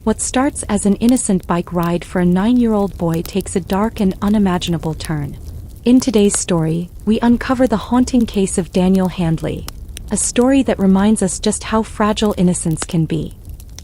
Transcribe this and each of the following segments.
What starts as an innocent bike ride for a 9-year-old boy takes a dark and unimaginable turn. In today's story, we uncover the haunting case of Daniel Handley, a story that reminds us just how fragile innocence can be.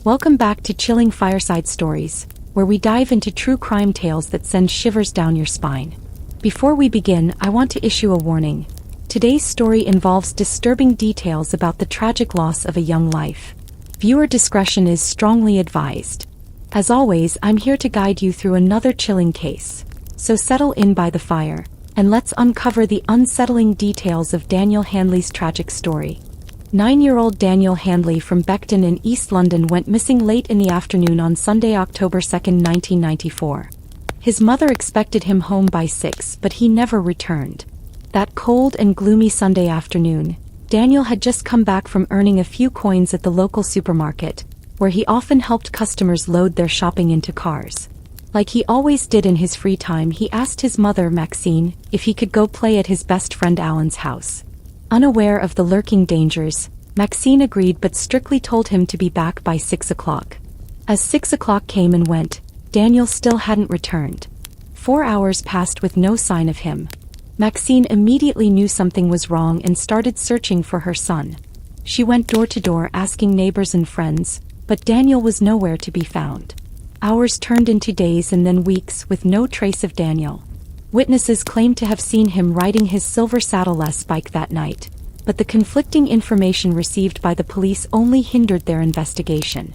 Welcome back to Chilling Fireside Stories, where we dive into true crime tales that send shivers down your spine. Before we begin, I want to issue a warning. Today's story involves disturbing details about the tragic loss of a young life. Viewer discretion is strongly advised. As always, I'm here to guide you through another chilling case. So settle in by the fire, and let's uncover the unsettling details of Daniel Handley's tragic story. 9-year-old Daniel Handley from Beckton in East London went missing late in the afternoon on Sunday, October 2, 1994. His mother expected him home by 6, but he never returned. That cold and gloomy Sunday afternoon, Daniel had just come back from earning a few coins at the local supermarket, where he often helped customers load their shopping into cars. Like he always did in his free time, he asked his mother, Maxine, if he could go play at his best friend Alan's house. Unaware of the lurking dangers, Maxine agreed but strictly told him to be back by 6 o'clock. As 6 o'clock came and went, Daniel still hadn't returned. 4 hours passed with no sign of him. Maxine immediately knew something was wrong and started searching for her son. She went door to door asking neighbors and friends, but Daniel was nowhere to be found. Hours turned into days and then weeks with no trace of Daniel. Witnesses claimed to have seen him riding his silver saddle-less bike that night, but the conflicting information received by the police only hindered their investigation.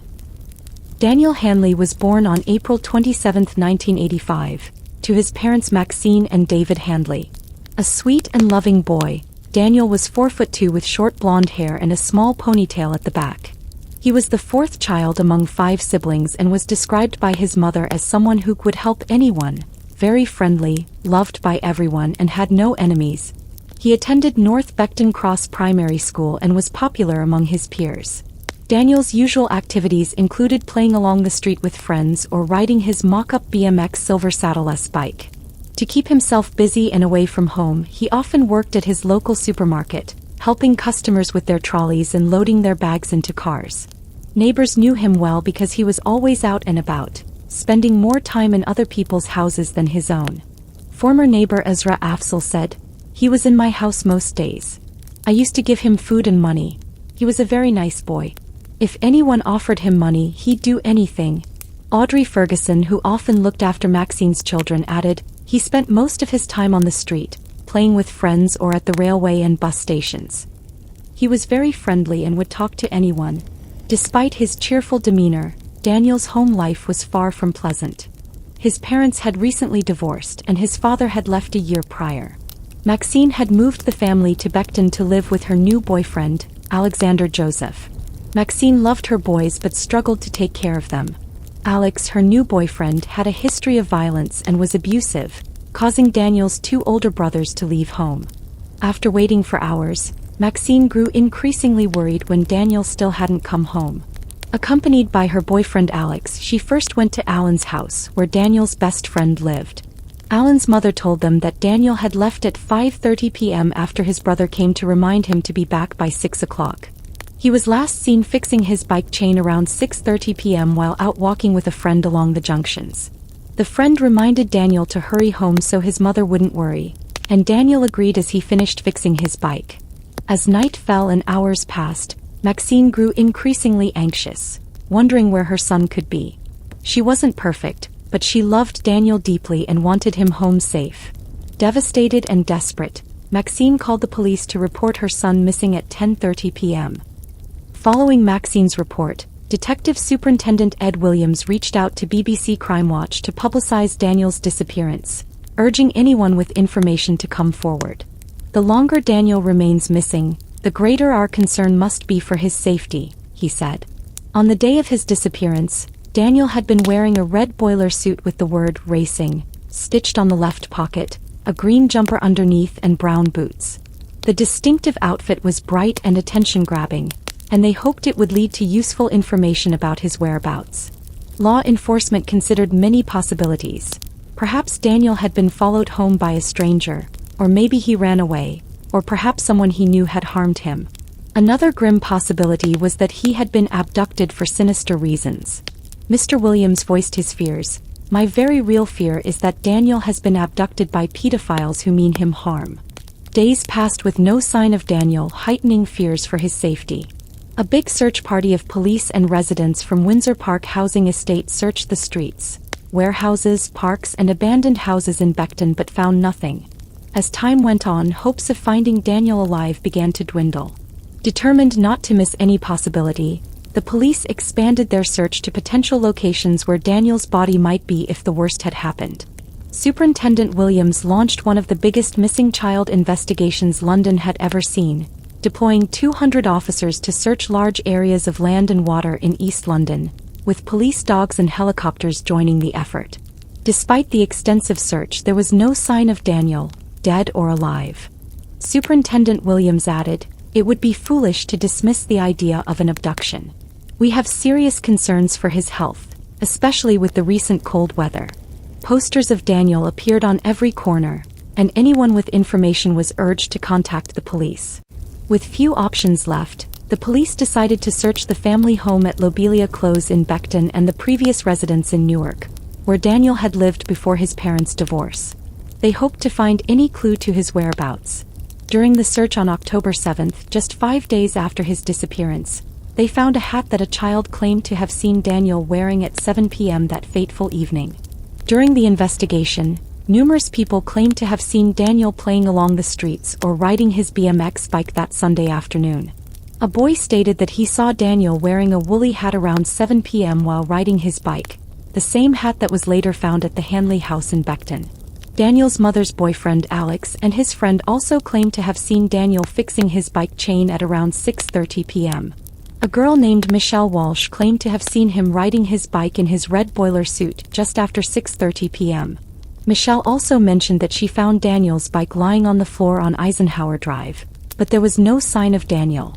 Daniel Handley was born on April 27, 1985, to his parents Maxine and David Handley. A sweet and loving boy, Daniel was 4'2" with short blonde hair and a small ponytail at the back. He was the fourth child among 5 siblings and was described by his mother as someone who would help anyone, very friendly, loved by everyone and had no enemies. He attended North Beckton Cross Primary School and was popular among his peers. Daniel's usual activities included playing along the street with friends or riding his mock-up BMX silver saddle-less bike. To keep himself busy and away from home, he often worked at his local supermarket, helping customers with their trolleys and loading their bags into cars. Neighbors knew him well because he was always out and about, spending more time in other people's houses than his own. Former neighbor Ezra Afzal said, "He was in my house most days. I used to give him food and money. He was a very nice boy. If anyone offered him money, he'd do anything." Audrey Ferguson, who often looked after Maxine's children, added, "He spent most of his time on the street, playing with friends or at the railway and bus stations. He was very friendly and would talk to anyone." Despite his cheerful demeanor, Daniel's home life was far from pleasant. His parents had recently divorced and his father had left a year prior. Maxine had moved the family to Beckton to live with her new boyfriend, Alexander Joseph. Maxine loved her boys but struggled to take care of them. Alex, her new boyfriend, had a history of violence and was abusive, causing Daniel's 2 older brothers to leave home. After waiting for hours, Maxine grew increasingly worried when Daniel still hadn't come home. Accompanied by her boyfriend Alex, she first went to Alan's house, where Daniel's best friend lived. Alan's mother told them that Daniel had left at 5:30 p.m. after his brother came to remind him to be back by 6 o'clock. He was last seen fixing his bike chain around 6:30 p.m. while out walking with a friend along the junctions. The friend reminded Daniel to hurry home so his mother wouldn't worry, and Daniel agreed as he finished fixing his bike. As night fell and hours passed, Maxine grew increasingly anxious, wondering where her son could be. She wasn't perfect, but she loved Daniel deeply and wanted him home safe. Devastated and desperate, Maxine called the police to report her son missing at 10:30 p.m. Following Maxine's report, Detective Superintendent Ed Williams reached out to BBC Crime Watch to publicize Daniel's disappearance, urging anyone with information to come forward. "The longer Daniel remains missing, the greater our concern must be for his safety," he said. On the day of his disappearance, Daniel had been wearing a red boiler suit with the word "racing" stitched on the left pocket, a green jumper underneath and brown boots. The distinctive outfit was bright and attention-grabbing, and they hoped it would lead to useful information about his whereabouts. Law enforcement considered many possibilities. Perhaps Daniel had been followed home by a stranger, or maybe he ran away, or perhaps someone he knew had harmed him. Another grim possibility was that he had been abducted for sinister reasons. Mr. Williams voiced his fears. "My very real fear is that Daniel has been abducted by pedophiles who mean him harm." Days passed with no sign of Daniel, heightening fears for his safety. A big search party of police and residents from Windsor Park Housing Estate searched the streets, warehouses, parks, and abandoned houses in Beckton but found nothing. As time went on, hopes of finding Daniel alive began to dwindle. Determined not to miss any possibility, the police expanded their search to potential locations where Daniel's body might be if the worst had happened. Superintendent Williams launched one of the biggest missing child investigations London had ever seen, deploying 200 officers to search large areas of land and water in East London, with police dogs and helicopters joining the effort. Despite the extensive search, there was no sign of Daniel, dead or alive. Superintendent Williams added, "It would be foolish to dismiss the idea of an abduction. We have serious concerns for his health, especially with the recent cold weather." Posters of Daniel appeared on every corner, and anyone with information was urged to contact the police. With few options left, the police decided to search the family home at Lobelia Close in Beckton and the previous residence in Newark, where Daniel had lived before his parents' divorce. They hoped to find any clue to his whereabouts. During the search on October 7th, just 5 days after his disappearance, they found a hat that a child claimed to have seen Daniel wearing at 7 p.m. that fateful evening. During the investigation, numerous people claimed to have seen Daniel playing along the streets or riding his BMX bike that Sunday afternoon. A boy stated that he saw Daniel wearing a woolly hat around 7 p.m. while riding his bike, the same hat that was later found at the Handley house in Beckton. Daniel's mother's boyfriend Alex and his friend also claimed to have seen Daniel fixing his bike chain at around 6:30 p.m. A girl named Michelle Walsh claimed to have seen him riding his bike in his red boiler suit just after 6:30 p.m. Michelle also mentioned that she found Daniel's bike lying on the floor on Eisenhower Drive, but there was no sign of Daniel.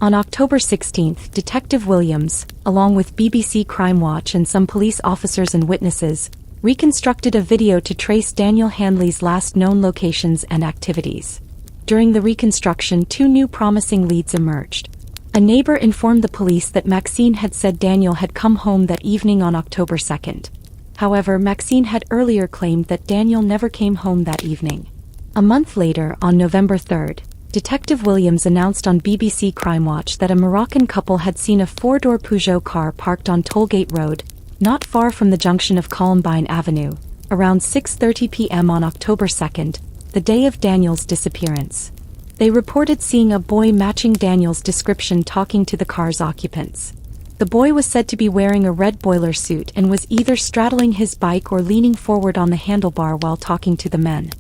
On October 16th, Detective Williams, along with BBC Crime Watch and some police officers and witnesses, reconstructed a video to trace Daniel Handley's last known locations and activities. During the reconstruction, 2 new promising leads emerged. A neighbor informed the police that Maxine had said Daniel had come home that evening on October 2nd. However, Maxine had earlier claimed that Daniel never came home that evening. A month later, on November 3rd, Detective Williams announced on BBC Crime Watch that a Moroccan couple had seen a 4-door Peugeot car parked on Tollgate Road, not far from the junction of Columbine Avenue, around 6:30 p.m. on October 2nd, the day of Daniel's disappearance. They reported seeing a boy matching Daniel's description talking to the car's occupants. The boy was said to be wearing a red boiler suit and was either straddling his bike or leaning forward on the handlebar while talking to the men.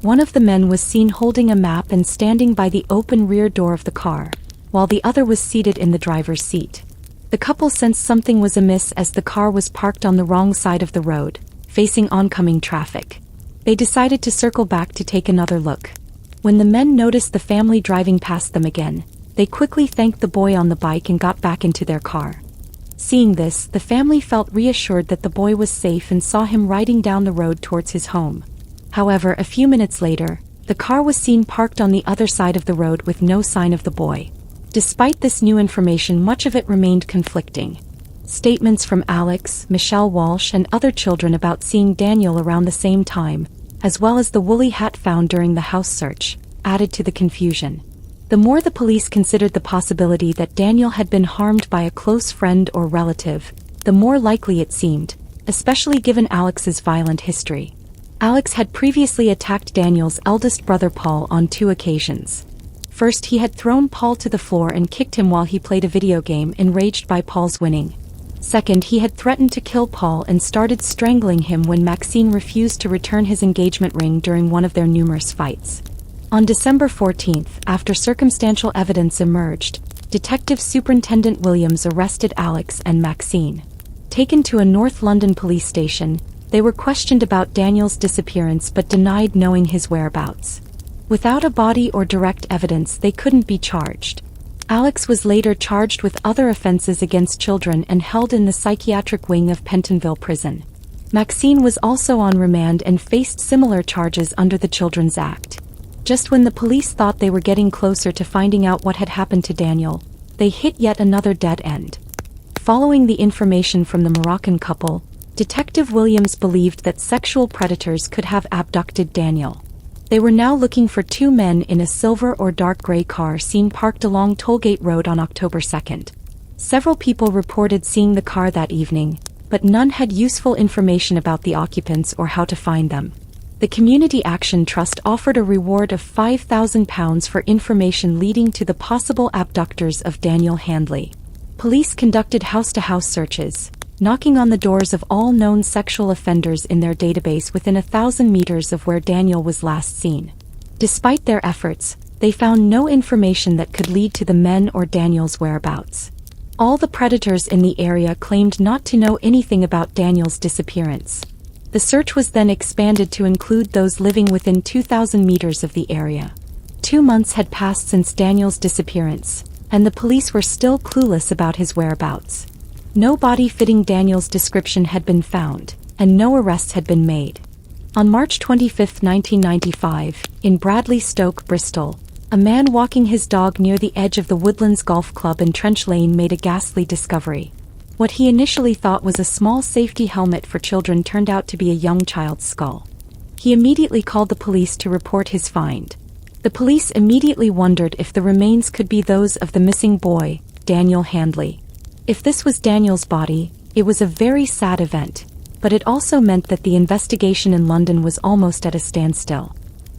One of the men was seen holding a map and standing by the open rear door of the car, while the other was seated in the driver's seat. The couple sensed something was amiss as the car was parked on the wrong side of the road, facing oncoming traffic. They decided to circle back to take another look. When the men noticed the family driving past them again, they quickly thanked the boy on the bike and got back into their car. Seeing this, the family felt reassured that the boy was safe and saw him riding down the road towards his home. However, a few minutes later, the car was seen parked on the other side of the road with no sign of the boy. Despite this new information, much of it remained conflicting. Statements from Alex, Michelle Walsh, and other children about seeing Daniel around the same time, as well as the woolly hat found during the house search, added to the confusion. The more the police considered the possibility that Daniel had been harmed by a close friend or relative, the more likely it seemed, especially given Alex's violent history. Alex had previously attacked Daniel's eldest brother Paul on 2 occasions. First, he had thrown Paul to the floor and kicked him while he played a video game, enraged by Paul's winning. Second, he had threatened to kill Paul and started strangling him when Maxine refused to return his engagement ring during one of their numerous fights. On December 14th, after circumstantial evidence emerged, Detective Superintendent Williams arrested Alex and Maxine. Taken to a North London police station, they were questioned about Daniel's disappearance but denied knowing his whereabouts. Without a body or direct evidence, they couldn't be charged. Alex was later charged with other offenses against children and held in the psychiatric wing of Pentonville Prison. Maxine was also on remand and faced similar charges under the Children's Act. Just when the police thought they were getting closer to finding out what had happened to Daniel, they hit yet another dead end. Following the information from the Moroccan couple, Detective Williams believed that sexual predators could have abducted Daniel. They were now looking for two men in a silver or dark gray car seen parked along Tollgate Road on October 2nd. Several people reported seeing the car that evening, but none had useful information about the occupants or how to find them. The Community Action Trust offered a reward of £5,000 for information leading to the possible abductors of Daniel Handley. Police conducted house-to-house searches, knocking on the doors of all known sexual offenders in their database within 1,000 meters of where Daniel was last seen. Despite their efforts, they found no information that could lead to the men or Daniel's whereabouts. All the predators in the area claimed not to know anything about Daniel's disappearance. The search was then expanded to include those living within 2,000 meters of the area. 2 months had passed since Daniel's disappearance, and the police were still clueless about his whereabouts. No body fitting Daniel's description had been found, and no arrests had been made. On March 25, 1995, in Bradley Stoke, Bristol, a man walking his dog near the edge of the Woodlands Golf Club in Trench Lane made a ghastly discovery. What he initially thought was a small safety helmet for children turned out to be a young child's skull. He immediately called the police to report his find. The police immediately wondered if the remains could be those of the missing boy, Daniel Handley. If this was Daniel's body, it was a very sad event, but it also meant that the investigation in London was almost at a standstill.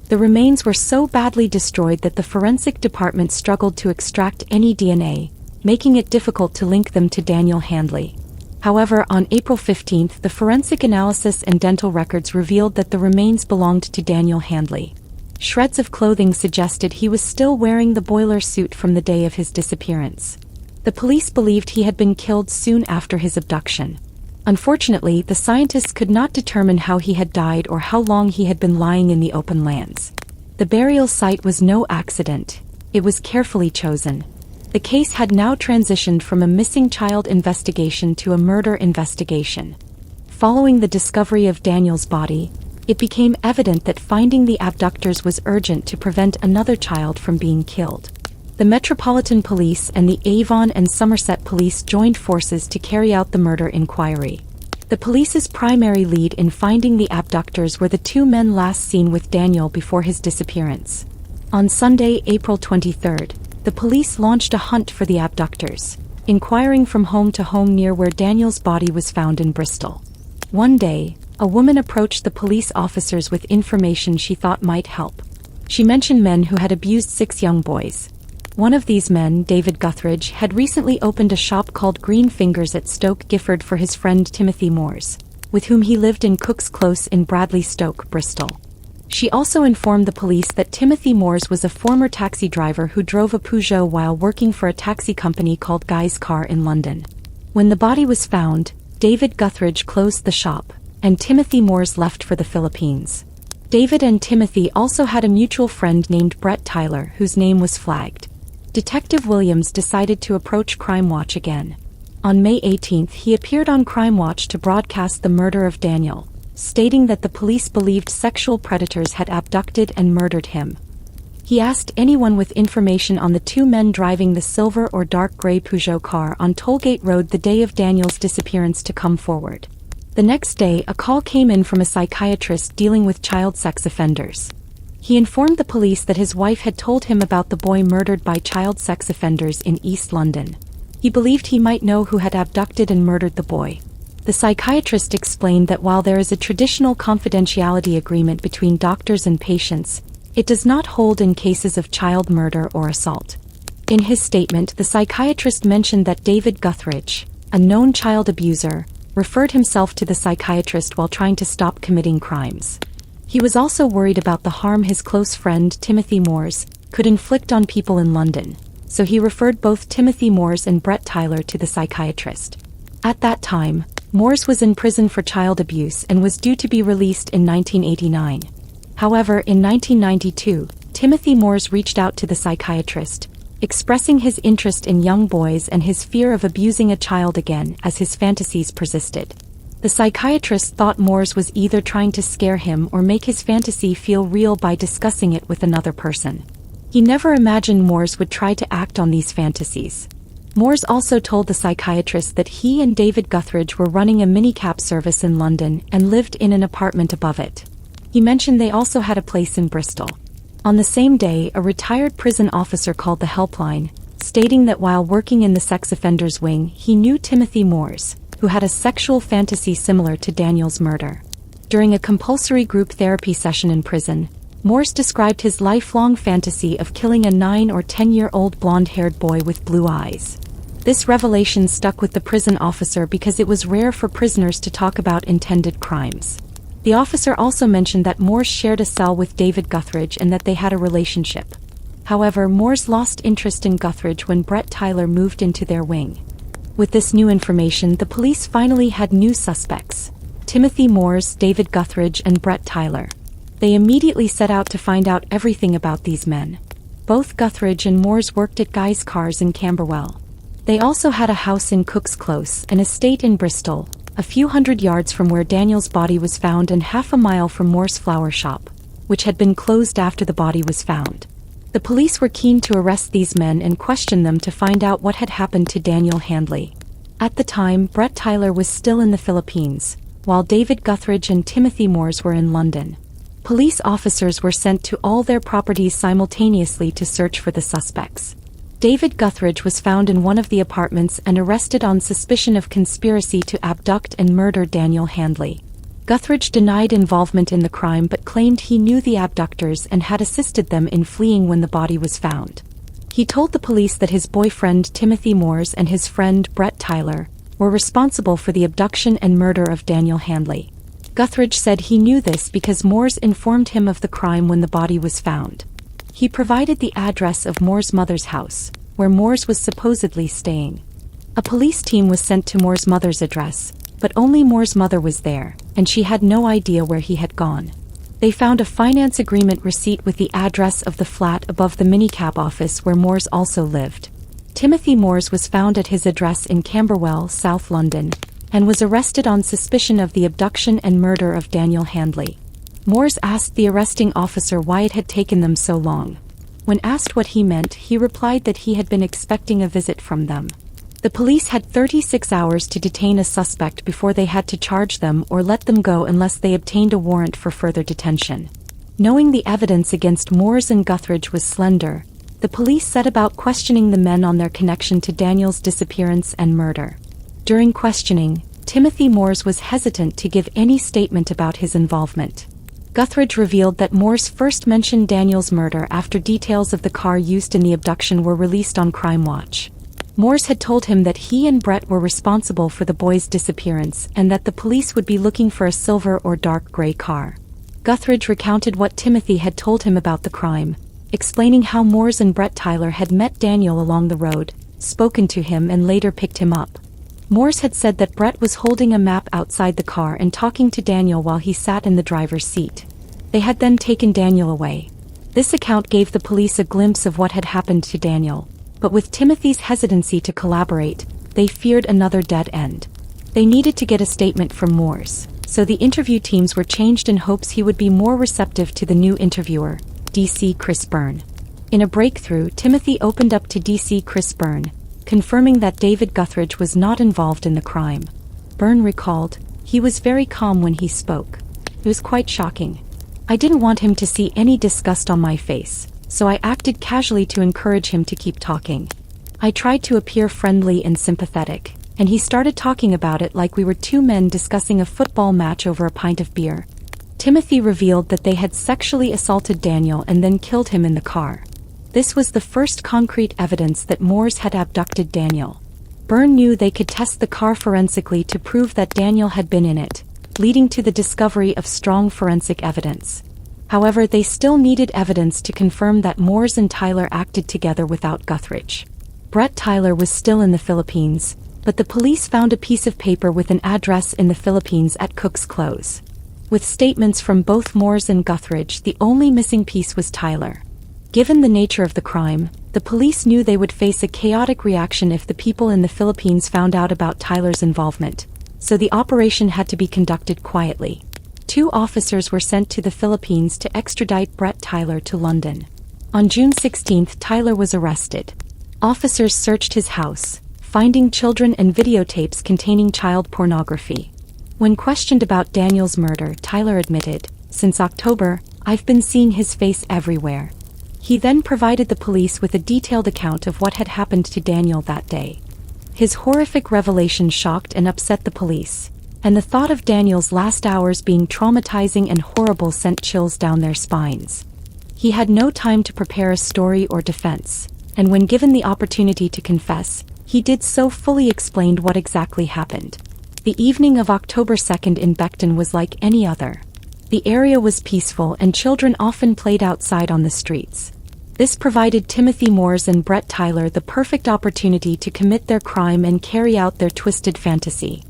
The remains were so badly destroyed that the forensic department struggled to extract any DNA, making it difficult to link them to Daniel Handley. However, on April 15th, the forensic analysis and dental records revealed that the remains belonged to Daniel Handley. Shreds of clothing suggested he was still wearing the boiler suit from the day of his disappearance. The police believed he had been killed soon after his abduction. Unfortunately, the scientists could not determine how he had died or how long he had been lying in the open lands. The burial site was no accident. It was carefully chosen. The case had now transitioned from a missing child investigation to a murder investigation. Following the discovery of Daniel's body, it became evident that finding the abductors was urgent to prevent another child from being killed. The Metropolitan Police and the Avon and Somerset Police joined forces to carry out the murder inquiry. The police's primary lead in finding the abductors were the two men last seen with Daniel before his disappearance. On Sunday, April 23rd, the police launched a hunt for the abductors, inquiring from home to home near where Daniel's body was found in Bristol. One day, a woman approached the police officers with information she thought might help. She mentioned men who had abused 6 young boys. One of these men, David Guthridge, had recently opened a shop called Green Fingers at Stoke Gifford for his friend Timothy Moores, with whom he lived in Cook's Close in Bradley Stoke, Bristol. She also informed the police that Timothy Moores was a former taxi driver who drove a Peugeot while working for a taxi company called Guy's Car in London. When the body was found, David Guthridge closed the shop, and Timothy Moores left for the Philippines. David and Timothy also had a mutual friend named Brett Tyler, whose name was flagged. Detective Williams decided to approach Crime Watch again. On May 18th, he appeared on Crime Watch to broadcast the murder of Daniel, stating that the police believed sexual predators had abducted and murdered him. He asked anyone with information on the two men driving the silver or dark gray Peugeot car on Tollgate Road the day of Daniel's disappearance to come forward. The next day, a call came in from a psychiatrist dealing with child sex offenders. He informed the police that his wife had told him about the boy murdered by child sex offenders in East London. He believed he might know who had abducted and murdered the boy. The psychiatrist explained that while there is a traditional confidentiality agreement between doctors and patients, it does not hold in cases of child murder or assault. In his statement, the psychiatrist mentioned that David Guthridge, a known child abuser, referred himself to the psychiatrist while trying to stop committing crimes. He was also worried about the harm his close friend Timothy Moores could inflict on people in London, so he referred both Timothy Moores and Brett Tyler to the psychiatrist. At that time, Moores was in prison for child abuse and was due to be released in 1989. However, in 1992, Timothy Moores reached out to the psychiatrist, expressing his interest in young boys and his fear of abusing a child again as his fantasies persisted. The psychiatrist thought Moores was either trying to scare him or make his fantasy feel real by discussing it with another person. He never imagined Moores would try to act on these fantasies. Moores also told the psychiatrist that he and David Guthridge were running a minicab service in London and lived in an apartment above it. He mentioned they also had a place in Bristol. On the same day, a retired prison officer called the helpline, stating that while working in the sex offenders wing, he knew Timothy Moores, who had a sexual fantasy similar to Daniel's murder. During a compulsory group therapy session in prison, Moores described his lifelong fantasy of killing a 9 or 10-year-old blonde-haired boy with blue eyes. This revelation stuck with the prison officer because it was rare for prisoners to talk about intended crimes. The officer also mentioned that Moores shared a cell with David Guthridge and that they had a relationship. However, Moores lost interest in Guthridge when Brett Tyler moved into their wing. With this new information, the police finally had new suspects: Timothy Moores, David Guthridge, and Brett Tyler. They immediately set out to find out everything about these men. Both Guthridge and Moores worked at Guy's Cars in Camberwell. They also had a house in Cook's Close, an estate in Bristol, a few hundred yards from where Daniel's body was found and half a mile from Moore's flower shop, which had been closed after the body was found. The police were keen to arrest these men and question them to find out what had happened to Daniel Handley. At the time, Brett Tyler was still in the Philippines, while David Guthridge and Timothy Moores were in London. Police officers were sent to all their properties simultaneously to search for the suspects. David Guthridge was found in one of the apartments and arrested on suspicion of conspiracy to abduct and murder Daniel Handley. Guthridge denied involvement in the crime but claimed he knew the abductors and had assisted them in fleeing when the body was found. He told the police that his boyfriend Timothy Moores and his friend Brett Tyler were responsible for the abduction and murder of Daniel Handley. Guthridge said he knew this because Moores informed him of the crime when the body was found. He provided the address of Moore's mother's house, where Moores was supposedly staying. A police team was sent to Moore's mother's address, but only Moore's mother was there, and she had no idea where he had gone. They found a finance agreement receipt with the address of the flat above the minicab office where Moores also lived. Timothy Moores was found at his address in Camberwell, South London, and was arrested on suspicion of the abduction and murder of Daniel Handley. Moores asked the arresting officer why it had taken them so long. When asked what he meant, he replied that he had been expecting a visit from them. The police had 36 hours to detain a suspect before they had to charge them or let them go unless they obtained a warrant for further detention. Knowing the evidence against Moores and Guthridge was slender, the police set about questioning the men on their connection to Daniel's disappearance and murder. During questioning, Timothy Moores was hesitant to give any statement about his involvement. Guthridge revealed that Moores first mentioned Daniel's murder after details of the car used in the abduction were released on Crime Watch. Moores had told him that he and Brett were responsible for the boy's disappearance and that the police would be looking for a silver or dark gray car. Guthridge recounted what Timothy had told him about the crime, explaining how Moores and Brett Tyler had met Daniel along the road, spoken to him and later picked him up. Moores had said that Brett was holding a map outside the car and talking to Daniel while he sat in the driver's seat. They had then taken Daniel away. This account gave the police a glimpse of what had happened to Daniel, but with Timothy's hesitancy to collaborate, they feared another dead end. They needed to get a statement from Moores, so the interview teams were changed in hopes he would be more receptive to the new interviewer, DC Chris Byrne. In a breakthrough, Timothy opened up to DC Chris Byrne, confirming that David Guthridge was not involved in the crime. Byrne recalled, "He was very calm when he spoke. It was quite shocking. I didn't want him to see any disgust on my face, so I acted casually to encourage him to keep talking. I tried to appear friendly and sympathetic, and he started talking about it like we were two men discussing a football match over a pint of beer." Timothy revealed that they had sexually assaulted Daniel and then killed him in the car. This was the first concrete evidence that Moores had abducted Daniel. Byrne knew they could test the car forensically to prove that Daniel had been in it, leading to the discovery of strong forensic evidence. However, they still needed evidence to confirm that Moores and Tyler acted together without Guthridge. Brett Tyler was still in the Philippines, but the police found a piece of paper with an address in the Philippines at Cook's Close. With statements from both Moores and Guthridge, the only missing piece was Tyler. Given the nature of the crime, the police knew they would face a chaotic reaction if the people in the Philippines found out about Tyler's involvement, so the operation had to be conducted quietly. 2 officers were sent to the Philippines to extradite Brett Tyler to London. On June 16, Tyler was arrested. Officers searched his house, finding children and videotapes containing child pornography. When questioned about Daniel's murder, Tyler admitted, "Since October, I've been seeing his face everywhere." He then provided the police with a detailed account of what had happened to Daniel that day. His horrific revelation shocked and upset the police, and the thought of Daniel's last hours being traumatizing and horrible sent chills down their spines. He had no time to prepare a story or defense, and when given the opportunity to confess, he did so fully explained what exactly happened. The evening of October 2nd in Beckton was like any other. The area was peaceful and children often played outside on the streets. This provided Timothy Moores and Brett Tyler the perfect opportunity to commit their crime and carry out their twisted fantasy.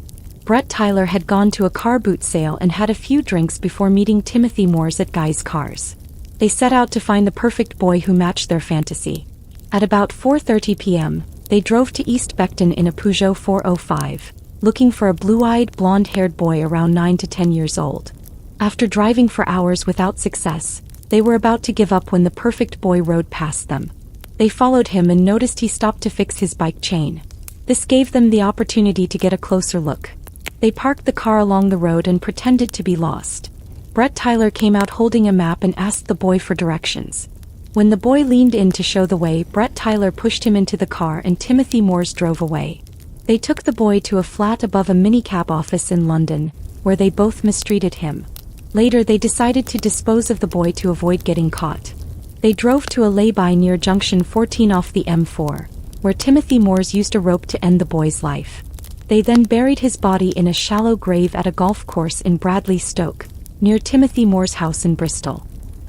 Brett Tyler had gone to a car boot sale and had a few drinks before meeting Timothy Moores at Guy's Cars. They set out to find the perfect boy who matched their fantasy. At about 4:30 p.m., they drove to East Beckton in a Peugeot 405, looking for a blue-eyed, blonde-haired boy around 9 to 10 years old. After driving for hours without success, they were about to give up when the perfect boy rode past them. They followed him and noticed he stopped to fix his bike chain. This gave them the opportunity to get a closer look. They parked the car along the road and pretended to be lost. Brett Tyler came out holding a map and asked the boy for directions. When the boy leaned in to show the way, Brett Tyler pushed him into the car and Timothy Moores drove away. They took the boy to a flat above a minicab office in London, where they both mistreated him. Later they decided to dispose of the boy to avoid getting caught. They drove to a lay-by near Junction 14 off the M4, where Timothy Moores used a rope to end the boy's life. They then buried his body in a shallow grave at a golf course in Bradley Stoke, near Timothy Moore's house in Bristol.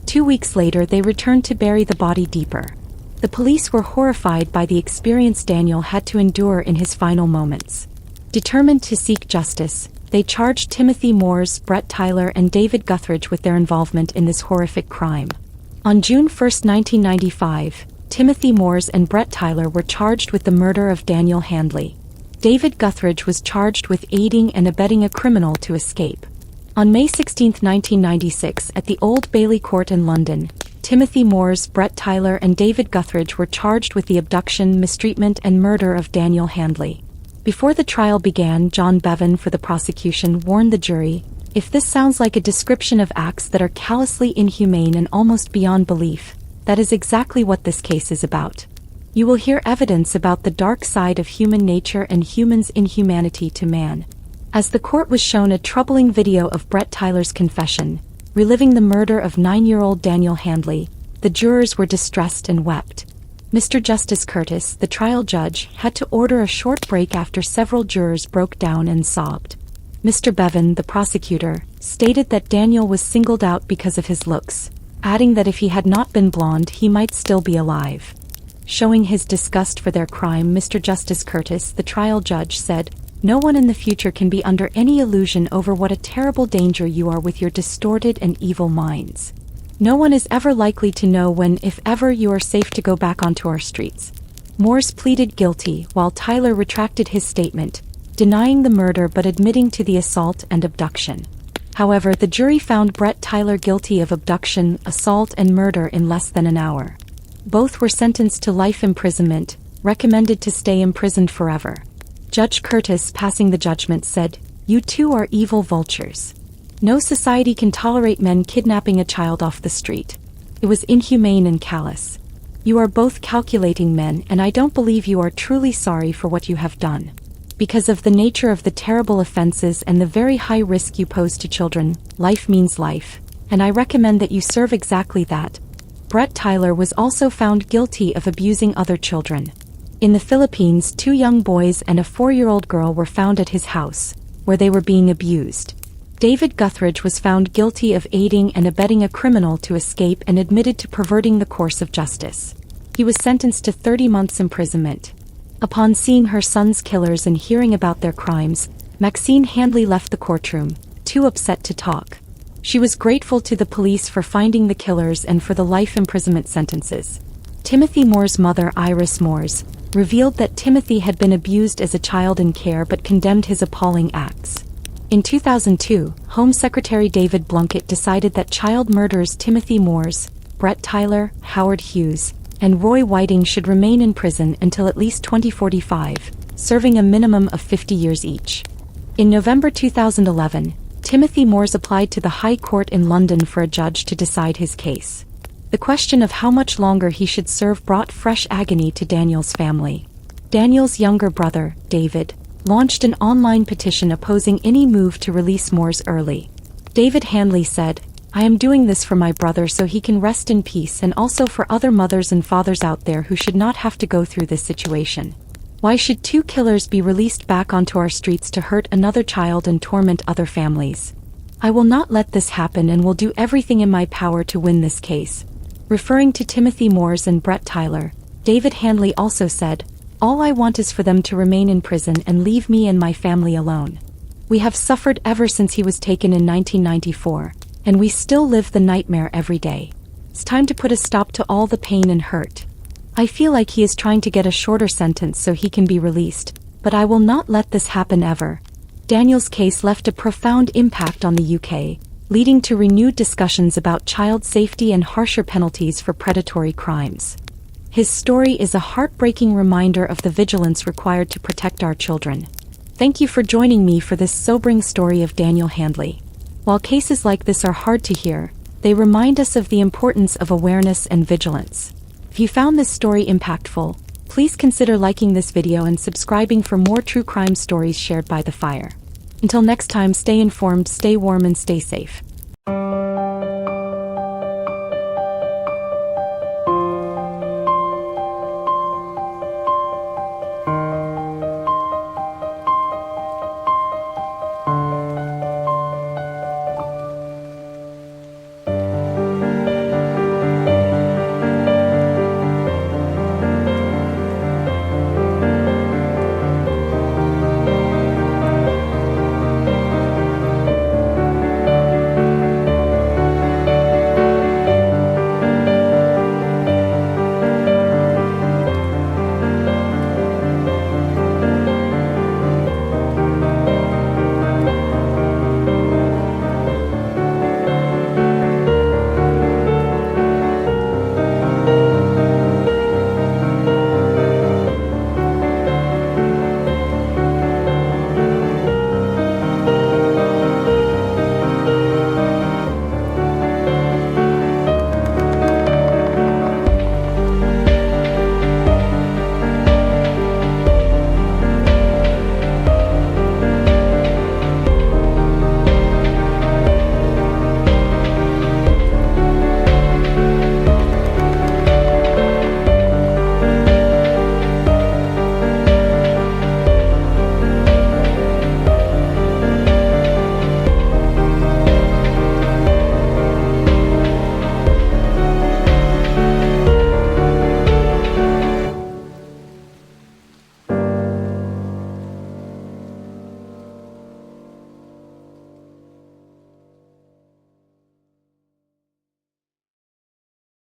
2 weeks later they returned to bury the body deeper. The police were horrified by the experience Daniel had to endure in his final moments. Determined to seek justice, they charged Timothy Moores, Brett Tyler and David Guthridge with their involvement in this horrific crime. On June 1, 1995, Timothy Moores and Brett Tyler were charged with the murder of Daniel Handley. David Guthridge was charged with aiding and abetting a criminal to escape. On May 16, 1996, at the Old Bailey Court in London, Timothy Moores, Brett Tyler and David Guthridge were charged with the abduction, mistreatment and murder of Daniel Handley. Before the trial began, John Bevan for the prosecution warned the jury, "If this sounds like a description of acts that are callously inhumane and almost beyond belief, that is exactly what this case is about. You will hear evidence about the dark side of human nature and humans' inhumanity to man." As the court was shown a troubling video of Brett Tyler's confession, reliving the murder of 9-year-old Daniel Handley, the jurors were distressed and wept. Mr. Justice Curtis, the trial judge, had to order a short break after several jurors broke down and sobbed. Mr. Bevan, the prosecutor, stated that Daniel was singled out because of his looks, adding that if he had not been blonde he might still be alive. Showing his disgust for their crime, Mr. Justice Curtis, the trial judge, said, "No one in the future can be under any illusion over what a terrible danger you are with your distorted and evil minds. No one is ever likely to know when, if ever, you are safe to go back onto our streets." Moores pleaded guilty, while Tyler retracted his statement, denying the murder but admitting to the assault and abduction. However, the jury found Brett Tyler guilty of abduction, assault and murder in less than an hour. Both were sentenced to life imprisonment, recommended to stay imprisoned forever. Judge Curtis, passing the judgment, said, "You two are evil vultures. No society can tolerate men kidnapping a child off the street. It was inhumane and callous. You are both calculating men, and I don't believe you are truly sorry for what you have done. Because of the nature of the terrible offenses and the very high risk you pose to children, life means life, and I recommend that you serve exactly that." Brett Tyler was also found guilty of abusing other children. In the Philippines, 2 young boys and a 4-year-old girl were found at his house, where they were being abused. David Guthridge was found guilty of aiding and abetting a criminal to escape and admitted to perverting the course of justice. He was sentenced to 30 months imprisonment. Upon seeing her son's killers and hearing about their crimes, Maxine Handley left the courtroom, too upset to talk. She was grateful to the police for finding the killers and for the life imprisonment sentences. Timothy Moore's mother, Iris Moores, revealed that Timothy had been abused as a child in care but condemned his appalling acts. In 2002, Home Secretary David Blunkett decided that child murderers Timothy Moores, Brett Tyler, Howard Hughes, and Roy Whiting should remain in prison until at least 2045, serving a minimum of 50 years each. In November 2011, Timothy Moores applied to the High Court in London for a judge to decide his case. The question of how much longer he should serve brought fresh agony to Daniel's family. Daniel's younger brother, David, launched an online petition opposing any move to release Moores early. David Handley said, "I am doing this for my brother so he can rest in peace and also for other mothers and fathers out there who should not have to go through this situation. Why should two killers be released back onto our streets to hurt another child and torment other families? I will not let this happen and will do everything in my power to win this case." Referring to Timothy Moores and Brett Tyler, David Handley also said, "All I want is for them to remain in prison and leave me and my family alone. We have suffered ever since he was taken in 1994, and we still live the nightmare every day. It's time to put a stop to all the pain and hurt. I feel like he is trying to get a shorter sentence so he can be released, but I will not let this happen ever." Daniel's case left a profound impact on the UK, leading to renewed discussions about child safety and harsher penalties for predatory crimes. His story is a heartbreaking reminder of the vigilance required to protect our children. Thank you for joining me for this sobering story of Daniel Handley. While cases like this are hard to hear, they remind us of the importance of awareness and vigilance. If you found this story impactful, please consider liking this video and subscribing for more true crime stories shared by The Fire. Until next time, stay informed, stay warm, and stay safe.